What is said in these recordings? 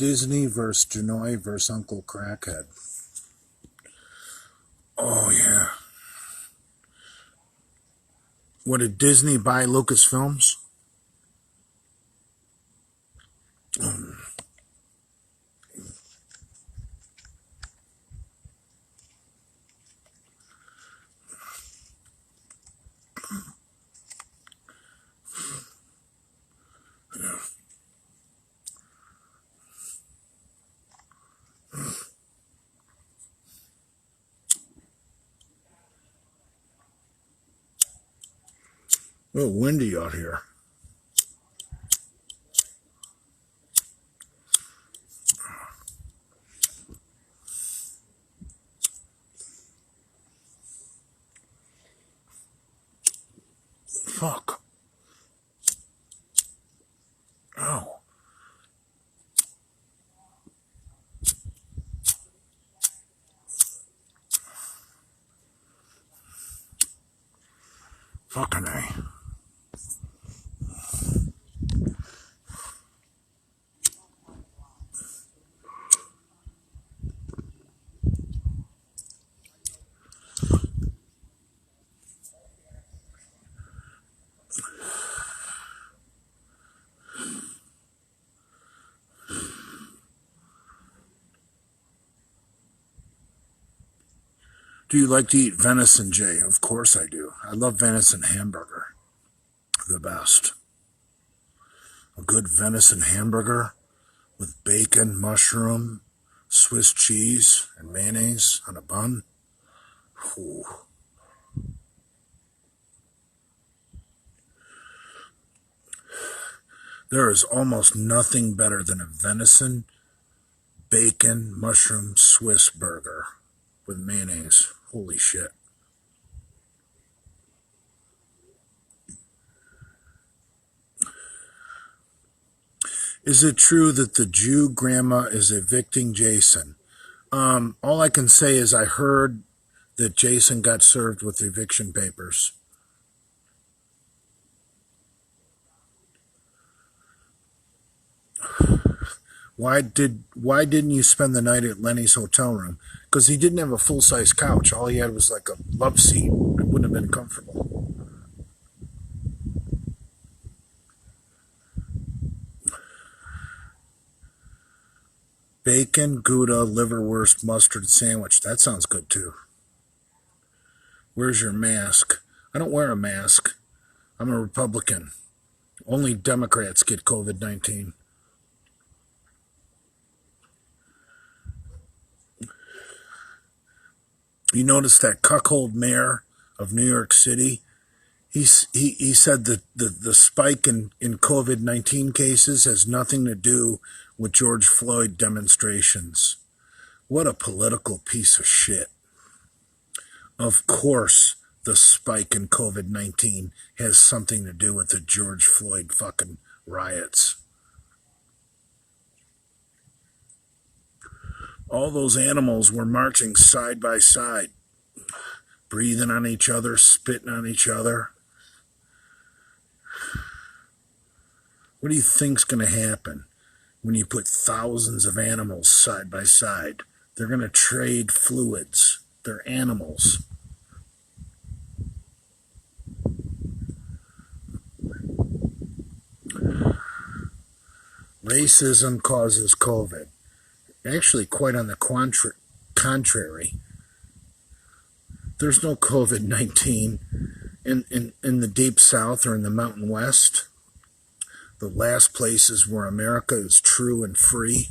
Disney versus Janoi versus Uncle Crackhead. Oh, yeah. What, did Disney buy Lucasfilms? Oh, windy out here. Fuck. Ow. Fucking A. Do you like to eat venison, Jay? Of course I do. I love venison hamburger. The best. A good venison hamburger with bacon, mushroom, Swiss cheese, and mayonnaise on a bun. Ooh. There is almost nothing better than a venison, bacon, mushroom, Swiss burger with mayonnaise. Holy shit. Is it true that the Jew grandma is evicting Jason? All I can say is I heard that Jason got served with eviction papers. Why didn't you spend the night at Lenny's hotel room? Because he didn't have a full-size couch. All he had was like a love seat. It wouldn't have been comfortable. Bacon, Gouda, liverwurst, mustard sandwich. That sounds good too. Where's your mask? I don't wear a mask. I'm a Republican. Only Democrats get COVID-19. You notice that cuckold mayor of New York City? He said that the spike in COVID-19 cases has nothing to do with George Floyd demonstrations. What a political piece of shit. Of course, the spike in COVID-19 has something to do with the George Floyd fucking riots. All those animals were marching side by side, breathing on each other, spitting on each other. What do you think's going to happen when you put thousands of animals side by side? They're going to trade fluids. They're animals. Racism causes COVID. Actually, quite on the contrary. There's no COVID-19 in the Deep South or in the Mountain West. The last places where America is true and free.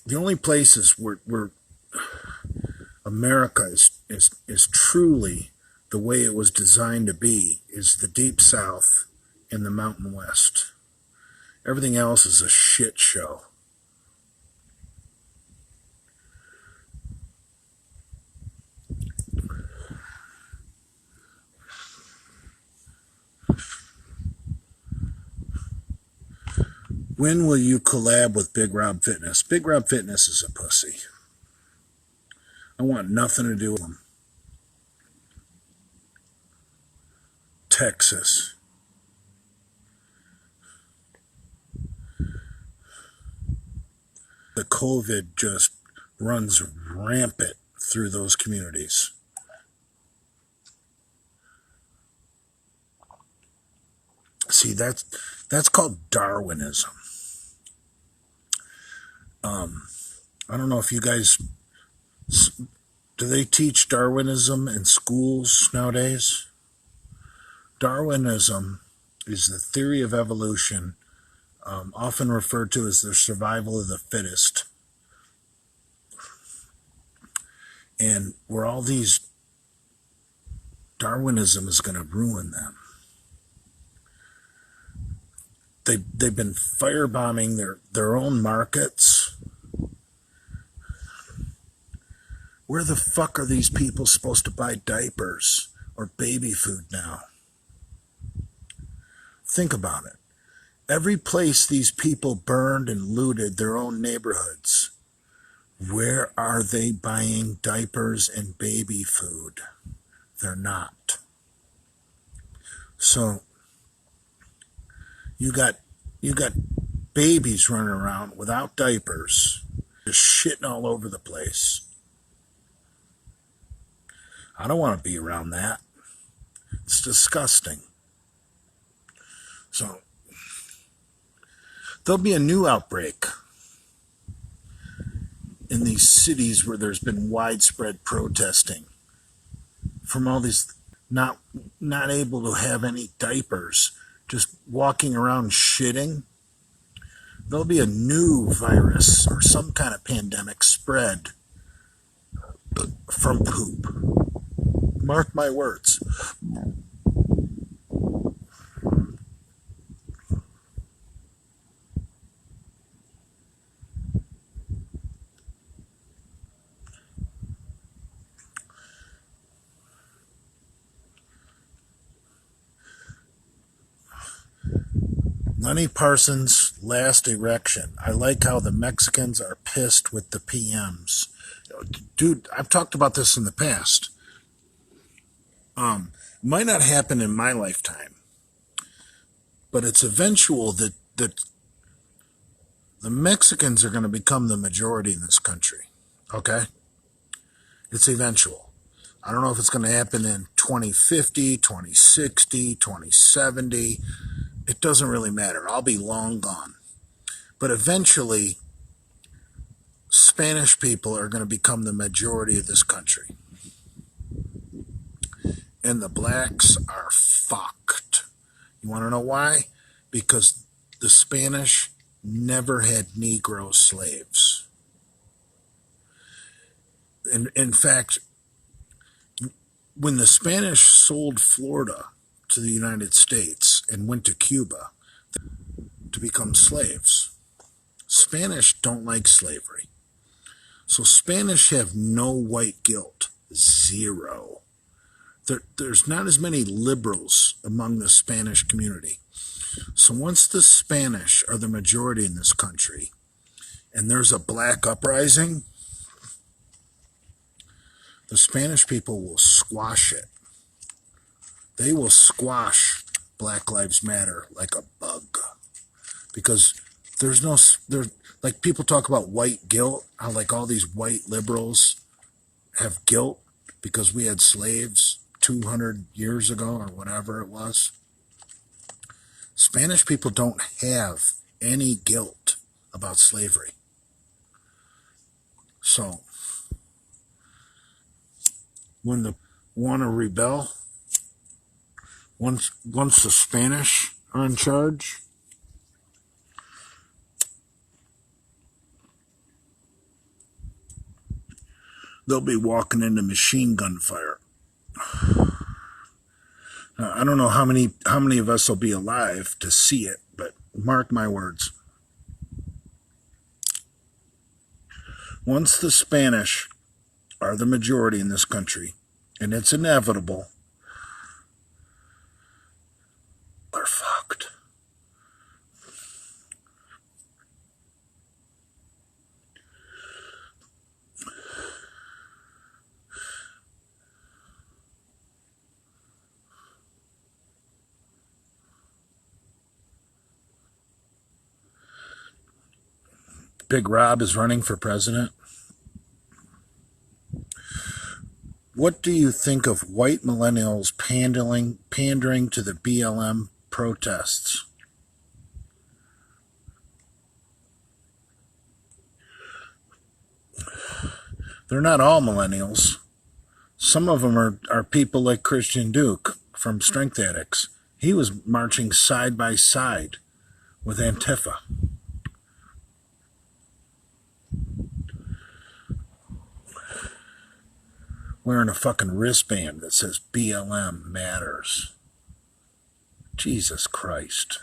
The only places where America is truly the way it was designed to be is the Deep South and the Mountain West. Everything else is a shit show. When will you collab with Big Rob Fitness? Big Rob Fitness is a pussy. I want nothing to do with him. Texas. the COVID just runs rampant through those communities. See, that's called Darwinism. I don't know if you guys, do they teach Darwinism in schools nowadays? Darwinism is the theory of evolution, often referred to as the survival of the fittest. And where all these, Darwinism is going to ruin them. They've been firebombing their own markets. Where the fuck are these people supposed to buy diapers or baby food now? Think about it. Every place these people burned and looted their own neighborhoods, where are they buying diapers and baby food? They're not. So you got babies running around without diapers, just shitting all over the place. I don't want to be around that. It's disgusting. So there'll be a new outbreak in these cities where there's been widespread protesting from all these not able to have any diapers, just walking around shitting. There'll be a new virus or some kind of pandemic spread from poop. Mark my words. Lenny Parsons' last erection. I like how the Mexicans are pissed with the PMs. Dude, I've talked about this in the past. Might not happen in my lifetime, but it's eventual that the Mexicans are going to become the majority in this country. Okay? It's eventual. I don't know if it's going to happen in 2050, 2060, 2070. It doesn't really matter. I'll be long gone. But eventually, Spanish people are going to become the majority of this country. And the blacks are fucked. You want to know why? Because the Spanish never had Negro slaves. In fact, when the Spanish sold Florida to the United States and went to Cuba to become slaves, Spanish don't like slavery. So Spanish have no white guilt. Zero. There's not as many liberals among the Spanish community. So once the Spanish are the majority in this country and there's a black uprising, the Spanish people will squash it. They will squash Black Lives Matter like a bug. Because like people talk about white guilt, how like all these white liberals have guilt because we had slaves 200 years ago or whatever it was. Spanish people don't have any guilt about slavery. So when they want to rebel, once the Spanish are in charge, they'll be walking into machine gun fire. I don't know how many of us will be alive to see it, but mark my words. Once the Spanish are the majority in this country, and it's inevitable, we're fucked. Big Rob is running for president. What do you think of white millennials pandering to the BLM protests? They're not all millennials. Some of them are people like Christian Duke from Strength Addicts. He was marching side by side with Antifa. Wearing a fucking wristband that says BLM matters. Jesus Christ.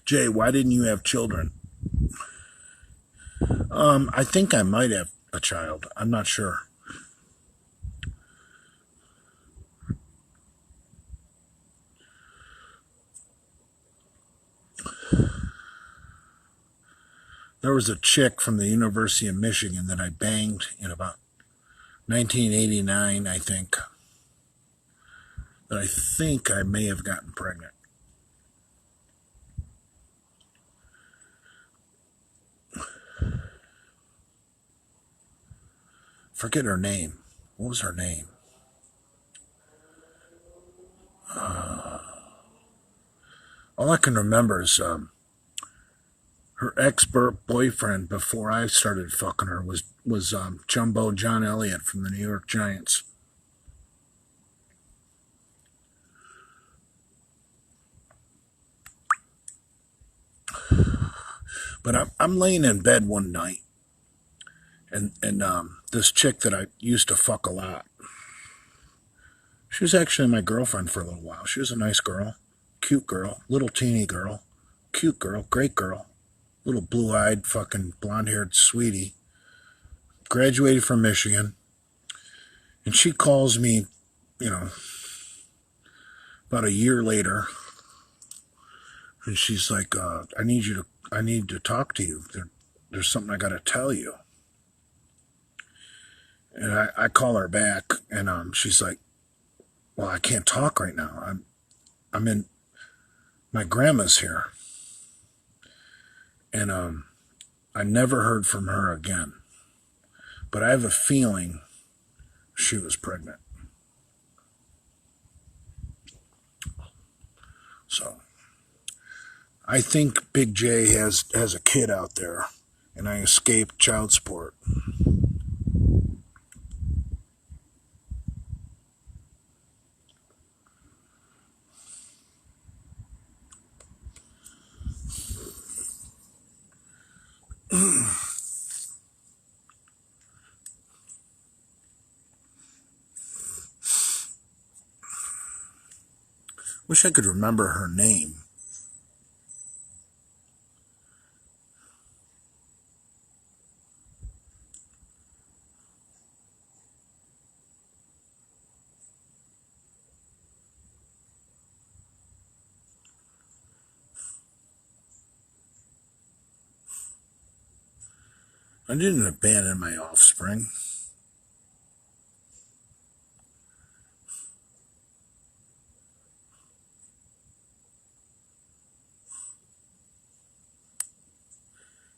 Jay, why didn't you have children? I think I might have a child. I'm not sure. There was a chick from the University of Michigan that I banged in about 1989, I think. That I think I may have gotten pregnant. Forget her name. What was her name? All I can remember is her ex-boyfriend before I started fucking her was Jumbo John Elliott from the New York Giants. But I'm laying in bed one night, and this chick that I used to fuck a lot, she was actually my girlfriend for a little while. She was a nice girl, cute girl, little teeny girl, cute girl, great girl, little blue-eyed fucking blonde-haired sweetie. Graduated from Michigan, and she calls me, about a year later, and she's like, I need to talk to you. There's something I got to tell you. And I call her back, and she's like, well, I can't talk right now. I'm in, my grandma's here. And I never heard from her again. But I have a feeling she was pregnant. So I think Big J has a kid out there, and I escaped child support. Wish I could remember her name. I didn't abandon my offspring.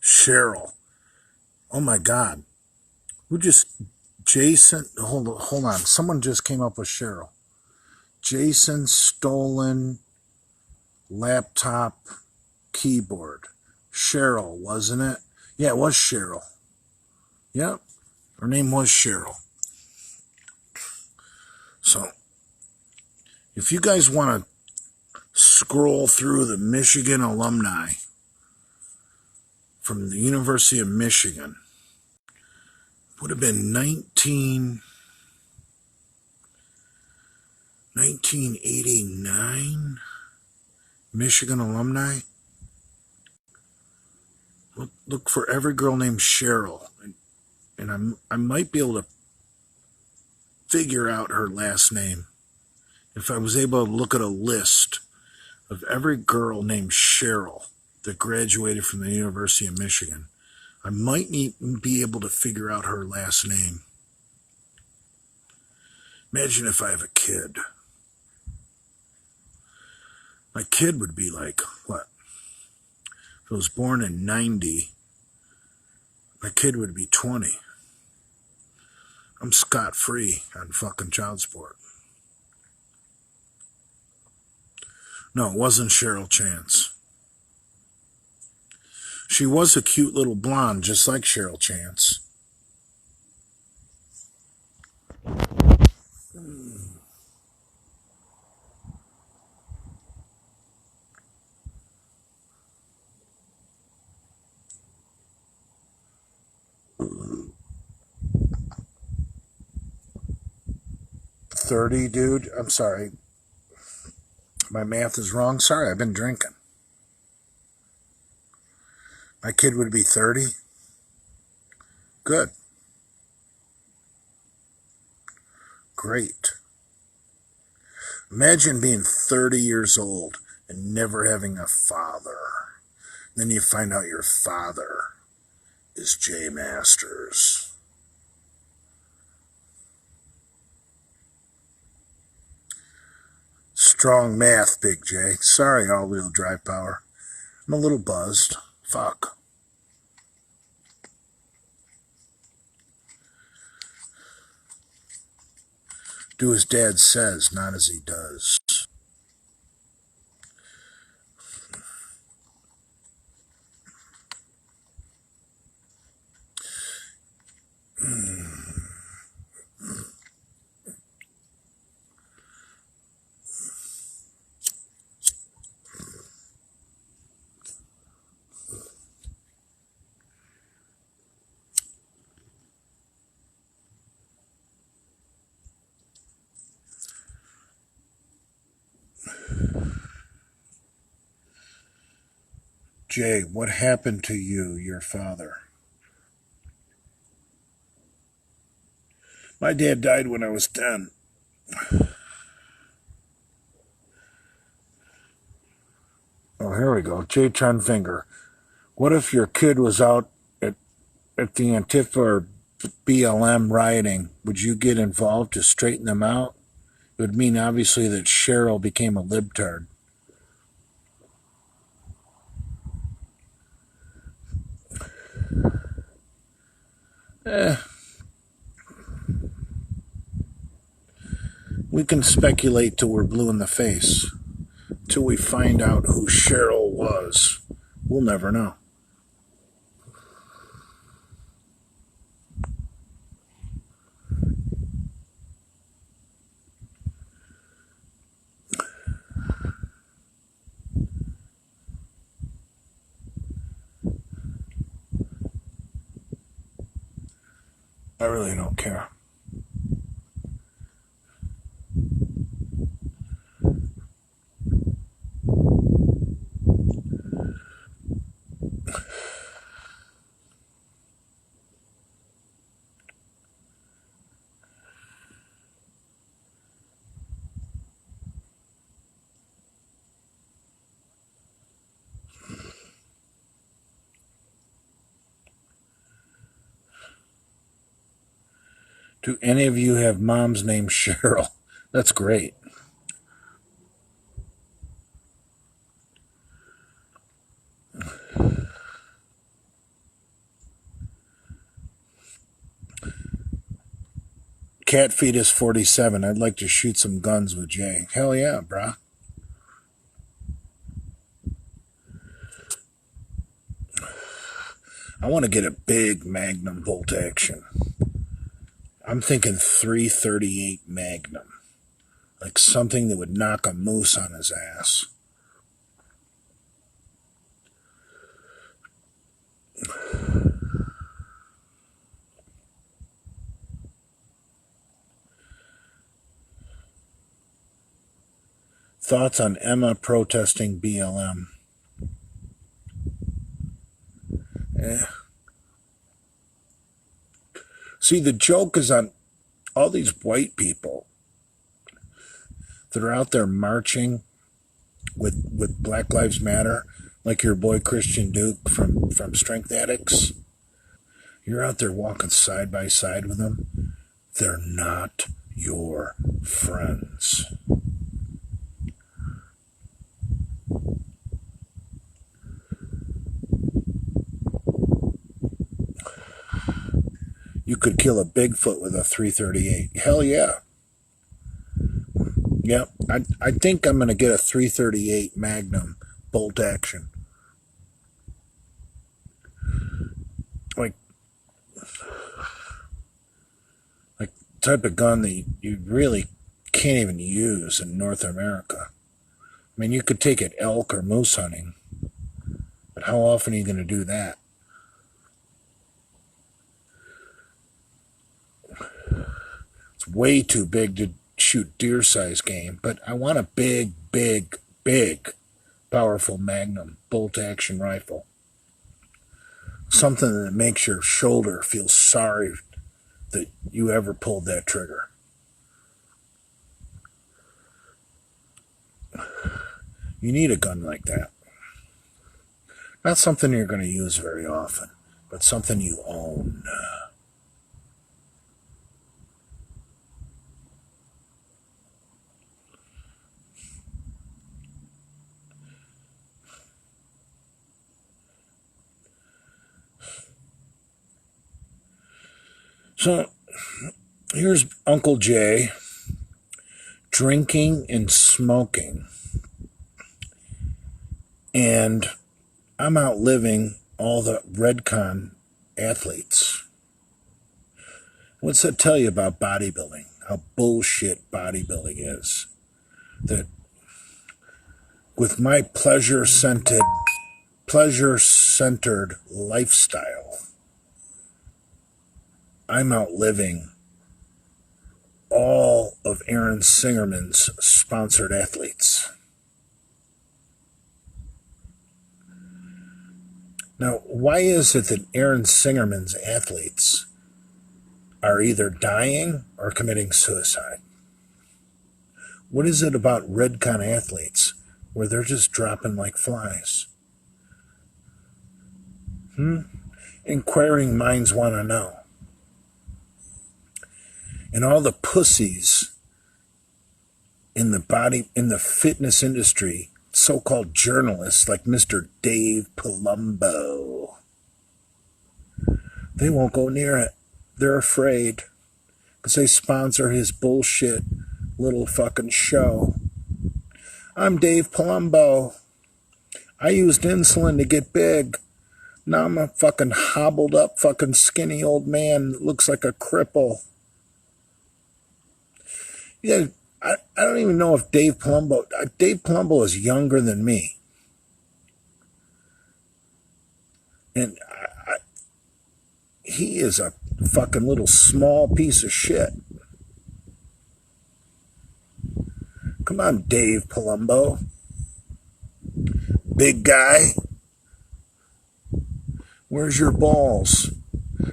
Cheryl. Oh my God. Jason, hold on. Someone just came up with Cheryl. Jason stolen laptop keyboard. Cheryl, wasn't it? Yeah, it was Cheryl. Yep. Her name was Cheryl. So, if you guys want to scroll through the Michigan alumni from the University of Michigan, would have been 1989 Michigan alumni. Look for every girl named Cheryl, and I might be able to figure out her last name if I was able to look at a list of every girl named Cheryl that graduated from the University of Michigan. I might be able to figure out her last name. Imagine if I have a kid. My kid would be like, what? If I was born in 90, my kid would be 20. I'm scot-free on fucking child support. No, it wasn't Cheryl Chance. She was a cute little blonde, just like Cheryl Chance. $30, dude. I'm sorry. My math is wrong. Sorry, I've been drinking. My kid would be 30. Good. Great. Imagine being 30 years old and never having a father. Then you find out your father is Jay Masters. Strong math, Big J. Sorry, all-wheel drive power. I'm a little buzzed. Fuck. Do as Dad says, not as he does. Jay, what happened to you, your father? My dad died when I was 10. Oh, here we go. Jay Trunfinger. What if your kid was out at the Antifa or BLM rioting? Would you get involved to straighten them out? It would mean, obviously, that Cheryl became a libtard. We can speculate till we're blue in the face. Till we find out who Cheryl was. We'll never know. I really don't care. Do any of you have moms named Cheryl? That's great. Cat Fetus 47. I'd like to shoot some guns with Jay. Hell yeah, brah. I want to get a big Magnum bolt action. I'm thinking 338 Magnum. Like something that would knock a moose on his ass. Thoughts on Emma protesting BLM? See, the joke is on all these white people that are out there marching with Black Lives Matter. like your boy Christian Duke from Strength Addicts. You're out there walking side by side with them. They're not your friends. You could kill a Bigfoot with a 338. Hell yeah. Yep. I think I'm going to get a 338 Magnum bolt action. Like type of gun that you really can't even use in North America. I mean, you could take it elk or moose hunting, but how often are you going to do that? It's way too big to shoot deer-sized game, but I want a big, powerful Magnum bolt-action rifle. Something that makes your shoulder feel sorry that you ever pulled that trigger. You need a gun like that. Not something you're going to use very often, but something you own. So, here's Uncle Jay drinking and smoking. And I'm outliving all the Redcon athletes. What's that tell you about bodybuilding? How bullshit bodybuilding is. That with my pleasure-centered lifestyle, I'm outliving all of Aaron Singerman's sponsored athletes. Now, why is it that Aaron Singerman's athletes are either dying or committing suicide? What is it about Redcon athletes where they're just dropping like flies? Inquiring minds want to know. And all the pussies in the fitness industry, so-called journalists like Mr. Dave Palumbo, they won't go near it. They're afraid because they sponsor his bullshit little fucking show. I'm Dave Palumbo. I used insulin to get big. Now I'm a fucking hobbled up fucking skinny old man that looks like a cripple. Yeah, I don't even know if Dave Palumbo is younger than me. And he is a fucking little small piece of shit. Come on, Dave Palumbo. Big guy. Where's your balls?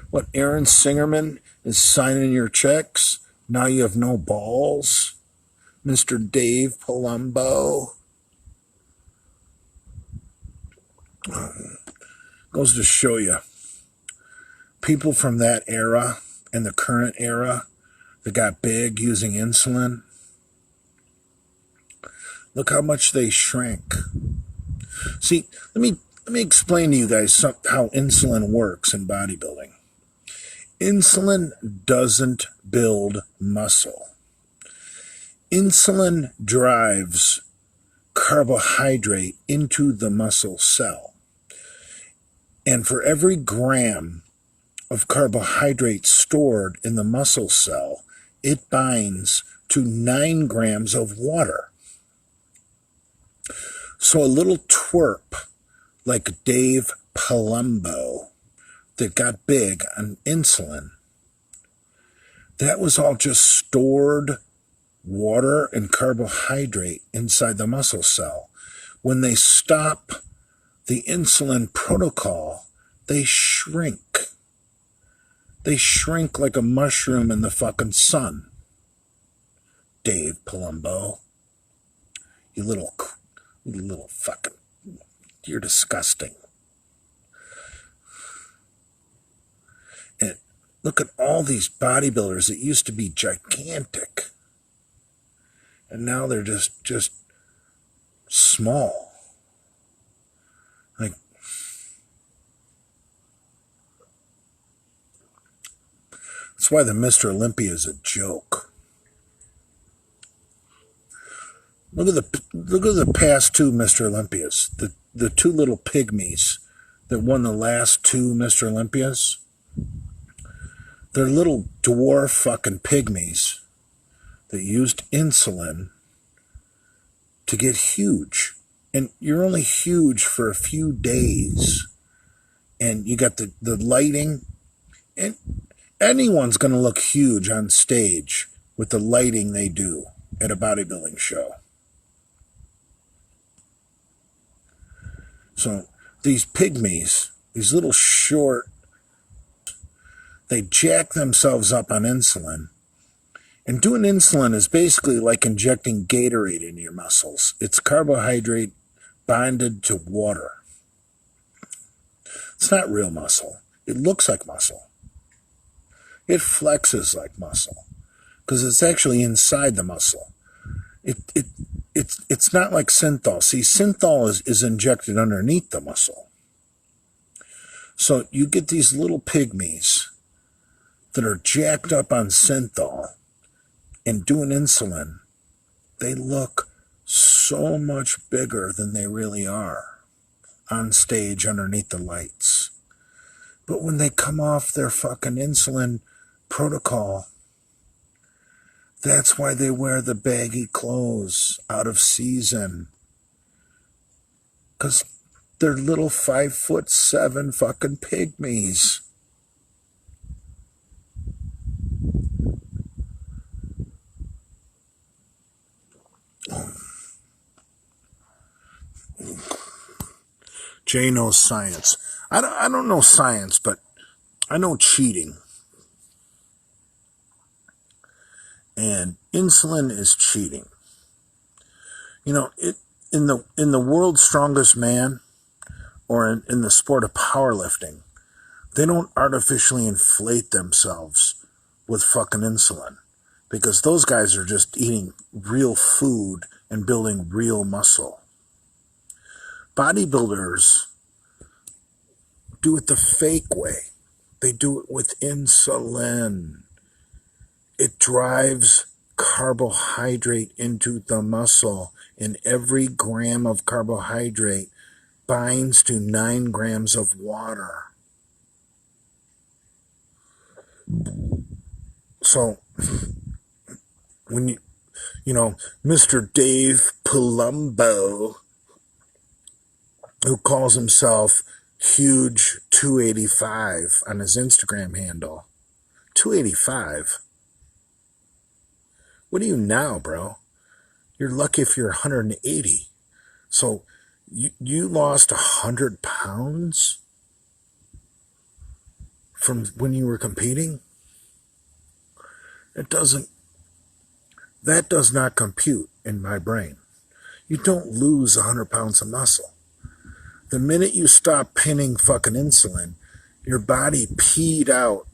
What, Aaron Singerman is signing your checks? Now you have no balls? Mr. Dave Palumbo? Goes to show you. People from that era and the current era that got big using insulin, look how much they shrank. See, let me explain to you guys how insulin works in bodybuilding. Insulin doesn't build muscle. Insulin drives carbohydrate into the muscle cell. And for every gram of carbohydrate stored in the muscle cell, it binds to 9 grams of water. So a little twerp like Dave Palumbo that got big on insulin, that was all just stored water and carbohydrate inside the muscle cell. When they stop the insulin protocol, they shrink. They shrink like a mushroom in the fucking sun. Dave Palumbo. You little fucking... You're disgusting. And look at all these bodybuilders that used to be gigantic. And now they're just small. Like, that's why the Mr. Olympia is a joke. Look at the past two Mr. Olympias. The two little pygmies that won the last two Mr. Olympias. They're little dwarf fucking pygmies that used insulin to get huge. And you're only huge for a few days. And you got the lighting. And anyone's going to look huge on stage with the lighting they do at a bodybuilding show. So these pygmies, these little short, they jack themselves up on insulin. And doing insulin is basically like injecting Gatorade into your muscles. It's carbohydrate bonded to water. It's not real muscle. It looks like muscle. It flexes like muscle because it's actually inside the muscle. It's not like synthol. See, synthol is injected underneath the muscle. So you get these little pygmies that are jacked up on synthol and doing insulin. They look so much bigger than they really are on stage underneath the lights. But when they come off their fucking insulin protocol, that's why they wear the baggy clothes out of season. Because they're little 5'7" fucking pygmies. Jay knows science. I don't know science, but I know cheating. And insulin is cheating. You know, in the world's strongest man, or in the sport of powerlifting, they don't artificially inflate themselves with fucking insulin. Because those guys are just eating real food and building real muscle. Bodybuilders do it the fake way. They do it with insulin. It drives carbohydrate into the muscle, and every gram of carbohydrate binds to 9 grams of water. So, when you know, Mr. Dave Palumbo, who calls himself Huge 285 on his Instagram handle, 285? What are you now, bro? You're lucky if you're 180. So you lost 100 pounds from when you were competing? That does not compute in my brain. You don't lose 100 pounds of muscle. The minute you stop pinning fucking insulin, your body peed out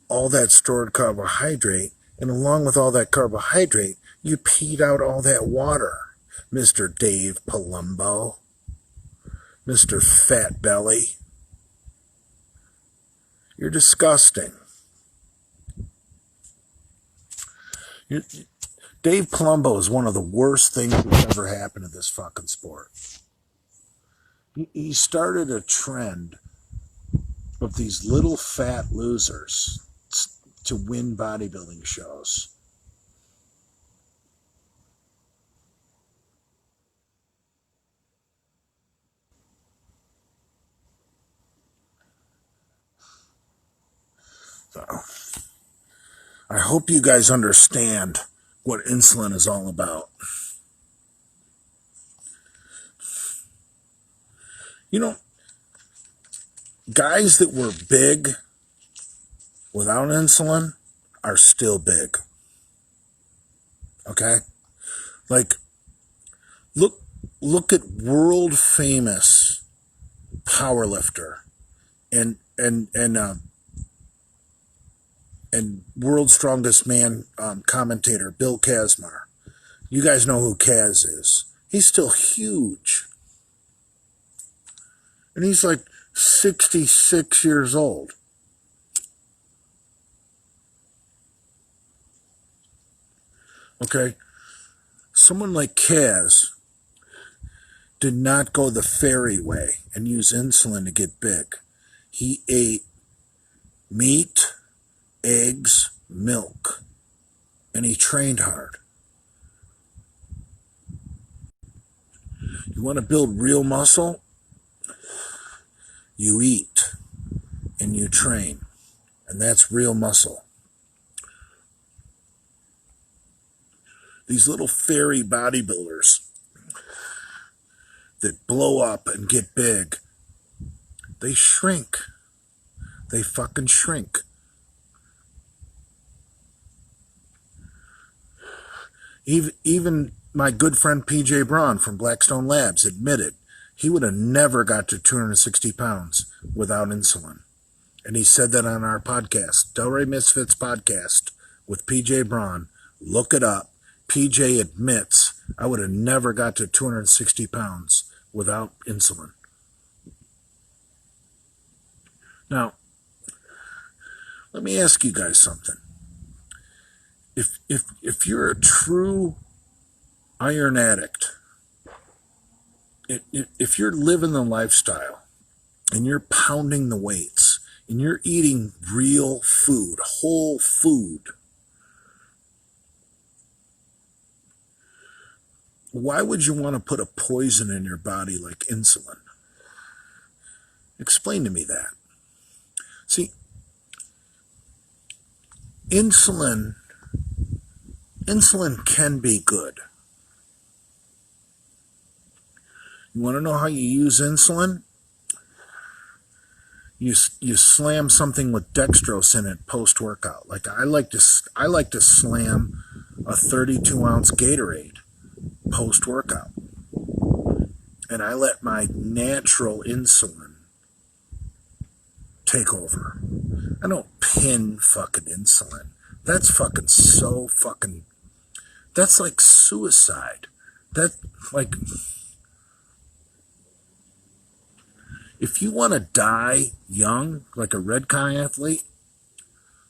all that stored carbohydrate, and along with all that carbohydrate, you peed out all that water, Mr. Dave Palumbo, Mr. Fat Belly. You're disgusting. Dave Palumbo is one of the worst things that's ever happened to this fucking sport. He started a trend of these little fat losers to win bodybuilding shows. So, I hope you guys understand what insulin is all about. You know, guys that were big without insulin are still big. Okay? Like, look at world famous power lifter and world's strongest man commentator Bill Kazmar. You guys know who Kaz is. He's still huge. And he's like 66 years old. Okay? Someone like Kaz did not go the fairy way and use insulin to get big. He ate meat, eggs, milk, and he trained hard. You want to build real muscle? You eat and you train, and that's real muscle. These little fairy bodybuilders that blow up and get big, they shrink. They fucking shrink. Even my good friend PJ Braun from Blackstone Labs admitted he would have never got to 260 pounds without insulin. And he said that on our podcast, Delray Misfits podcast with PJ Braun. Look it up. PJ admits I would have never got to 260 pounds without insulin. Now, let me ask you guys something. If you're a true iron addict, if you're living the lifestyle and you're pounding the weights and you're eating real food, whole food, why would you want to put a poison in your body like insulin? Explain to me that. See, insulin can be good. You want to know how you use insulin? You slam something with dextrose in it post-workout. Like I like to slam a 32-ounce Gatorade post-workout. And I let my natural insulin take over. I don't pin fucking insulin. That's fucking so fucking... That's like suicide. That, like... If you want to die young, like a Redcon athlete,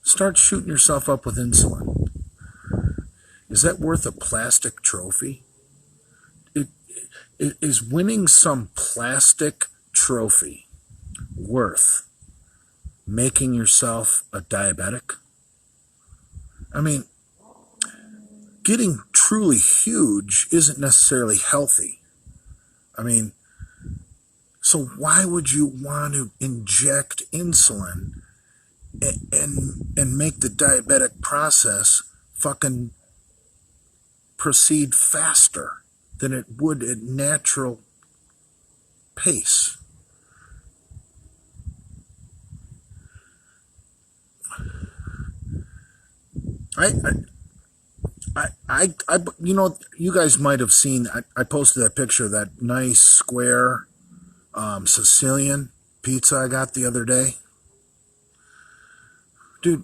start shooting yourself up with insulin. Is that worth a plastic trophy? Is winning some plastic trophy worth making yourself a diabetic? I mean, getting truly huge isn't necessarily healthy. I mean, so why would you want to inject insulin and make the diabetic process fucking proceed faster than it would at natural pace? I you know, you guys might have seen, I posted that picture of that nice square Sicilian pizza I got the other day. Dude,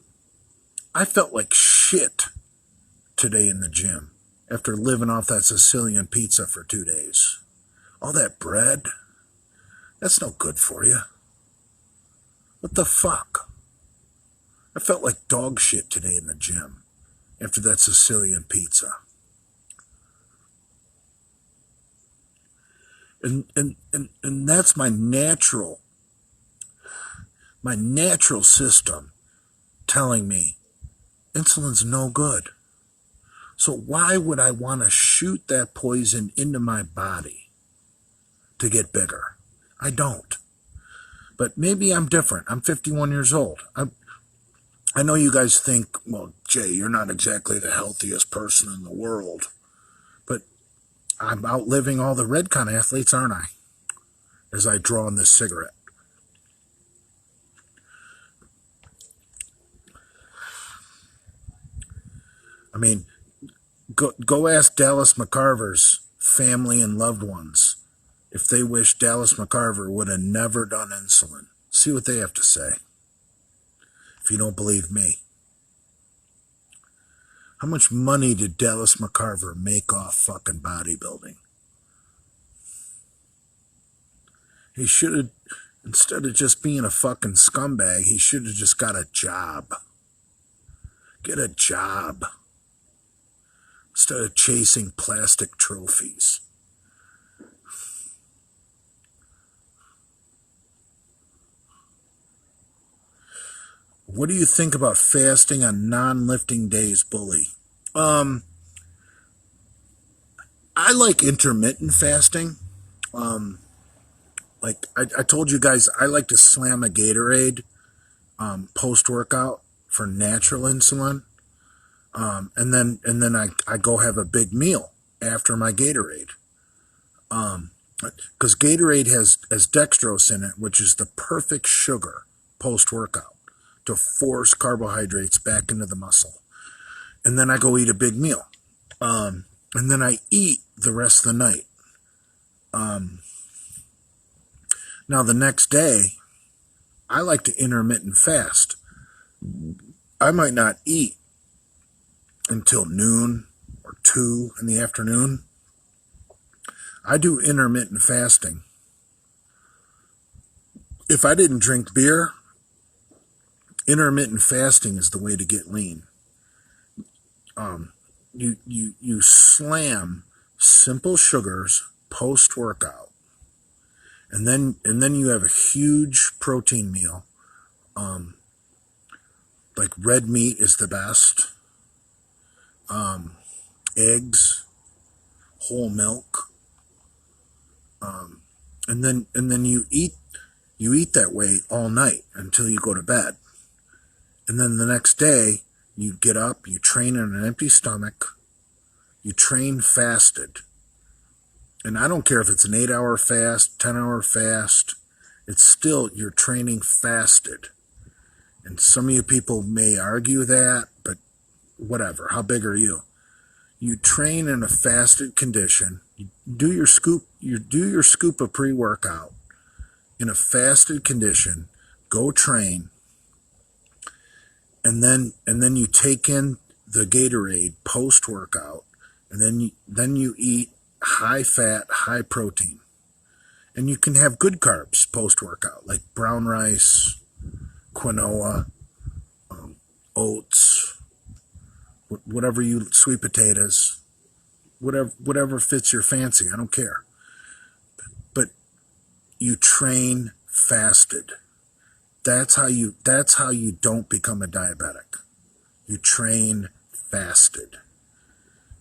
I felt like shit today in the gym after living off that Sicilian pizza for 2 days. All that bread, that's no good for you. What the fuck? I felt like dog shit today in the gym after that Sicilian pizza. And that's my natural system telling me insulin's no good. So why would I want to shoot that poison into my body to get bigger? I don't. But maybe I'm different. I'm 51 years old. I know you guys think, well, Jay, you're not exactly the healthiest person in the world. But I'm outliving all the Redcon athletes, aren't I? As I draw on this cigarette. I mean, go ask Dallas McCarver's family and loved ones if they wish Dallas McCarver would have never done insulin. See what they have to say. If you don't believe me. How much money did Dallas McCarver make off fucking bodybuilding? He should have, instead of just being a fucking scumbag, he should have just got a job. Get a job. Instead of chasing plastic trophies. What do you think about fasting on non-lifting days, Bully? I like intermittent fasting. Like I told you guys, I like to slam a Gatorade post-workout for natural insulin. And then I go have a big meal after my Gatorade. Because Gatorade has dextrose in it, which is the perfect sugar post-workout to force carbohydrates back into the muscle. And then I go eat a big meal. And then I eat the rest of the night. Now the next day, I like to intermittent fast. I might not eat until noon or 2 in the afternoon. I do intermittent fasting. If I didn't drink beer, intermittent fasting is the way to get lean. You slam simple sugars post-workout, and then you have a huge protein meal. Like red meat is the best. Eggs, whole milk, and then you eat that way all night until you go to bed. And then the next day, you get up, you train on an empty stomach, you train fasted. And I don't care if it's an 8-hour fast, 10-hour fast, it's still, you're training fasted. And some of you people may argue that, but whatever, how big are you? You train in a fasted condition, you do your scoop of pre-workout in a fasted condition, go train, and then you take in the Gatorade post-workout, and then you eat high-fat, high-protein. And you can have good carbs post-workout, like brown rice, quinoa, oats, whatever sweet potatoes, whatever fits your fancy, I don't care. But you train fasted. That's how you don't become a diabetic. You train fasted.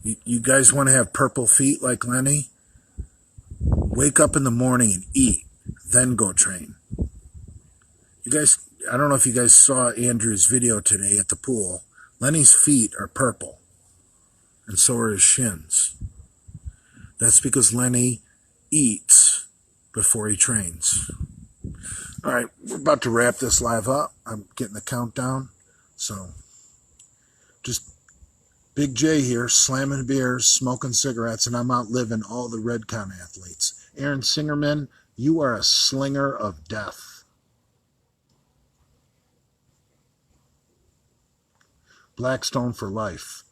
You guys want to have purple feet like Lenny? Wake up in the morning and eat, then go train. You guys, I don't know if you guys saw Andrew's video today at the pool. Lenny's feet are purple, and so are his shins. That's because Lenny eats before he trains. All right, we're about to wrap this live up. I'm getting the countdown. So, just Big J here, slamming beers, smoking cigarettes, and I'm outliving all the Redcon athletes. Aaron Singerman, you are a slinger of death. Blackstone for life.